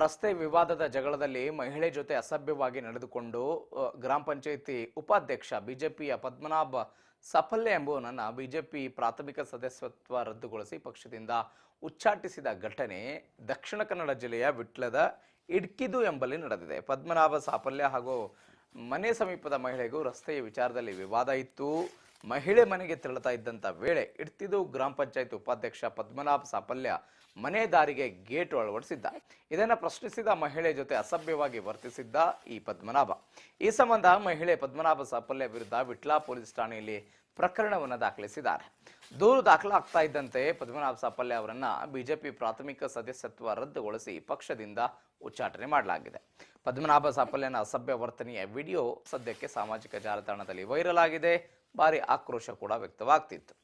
ರಸ್ತೆ ವಿವಾದದ ಜಗಳದಲ್ಲಿ ಮಹಿಳೆ ಜೊತೆ ಅಸಭ್ಯವಾಗಿ ನಡೆದುಕೊಂಡು ಗ್ರಾಮ ಪಂಚಾಯಿತಿ ಉಪಾಧ್ಯಕ್ಷ ಬಿಜೆಪಿಯ ಪದ್ಮನಾಭ ಸಾಫಲ್ಯ ಎಂಬುವನನ್ನ ಬಿಜೆಪಿ ಪ್ರಾಥಮಿಕ ಸದಸ್ಯತ್ವ ರದ್ದುಗೊಳಿಸಿ ಪಕ್ಷದಿಂದ ಉಚ್ಚಾಟಿಸಿದ ಘಟನೆ ದಕ್ಷಿಣ ಕನ್ನಡ ಜಿಲ್ಲೆಯ ವಿಟ್ಲದ ಇಡ್ಕಿದು ಎಂಬಲ್ಲಿ ನಡೆದಿದೆ. ಪದ್ಮನಾಭ ಸಾಫಲ್ಯ ಹಾಗೂ ಮನೆ ಸಮೀಪದ ಮಹಿಳೆಗೂ ರಸ್ತೆಯ ವಿಚಾರದಲ್ಲಿ ವಿವಾದ ಇತ್ತು. ಮಹಿಳೆ ಮನೆಗೆ ತೆರಳುತ್ತಾ ಇದ್ದಂತ ವೇಳೆ ಇಡ್ತಿದು ಗ್ರಾಮ ಪಂಚಾಯತ್ ಉಪಾಧ್ಯಕ್ಷ ಪದ್ಮನಾಭ ಸಾಫಲ್ಯ ಮನೆ ದಾರಿಗೆ ಗೇಟ್ ಅಳವಡಿಸಿದ್ದ. ಇದನ್ನು ಪ್ರಶ್ನಿಸಿದ ಮಹಿಳೆ ಜೊತೆ ಅಸಭ್ಯವಾಗಿ ವರ್ತಿಸಿದ್ದ ಈ ಪದ್ಮನಾಭ. ಈ ಸಂಬಂಧ ಮಹಿಳೆ ಪದ್ಮನಾಭ ಸಾಫಲ್ಯ ವಿರುದ್ಧ ವಿಟ್ಲ ಪೊಲೀಸ್ ಠಾಣೆಯಲ್ಲಿ ಪ್ರಕರಣವನ್ನು ದಾಖಲಿಸಿದ್ದಾರೆ. ದೂರು ದಾಖಲಾಗ್ತಾ ಇದ್ದಂತೆ ಪದ್ಮನಾಭ ಸಾಫಲ್ಯ ಅವರನ್ನ ಬಿಜೆಪಿ ಪ್ರಾಥಮಿಕ ಸದಸ್ಯತ್ವ ರದ್ದುಗೊಳಿಸಿ ಪಕ್ಷದಿಂದ ಉಚ್ಚಾಟನೆ ಮಾಡಲಾಗಿದೆ. ಪದ್ಮನಾಭ ಸಾಫಲ್ಯನ ಅಸಭ್ಯ ವರ್ತನೆಯ ವಿಡಿಯೋ ಸದ್ಯಕ್ಕೆ ಸಾಮಾಜಿಕ ಜಾಲತಾಣದಲ್ಲಿ ವೈರಲ್ ಆಗಿದೆ. ಭಾರಿ ಆಕ್ರೋಶ ಕೂಡ ವ್ಯಕ್ತವಾಗ್ತಿತ್ತು.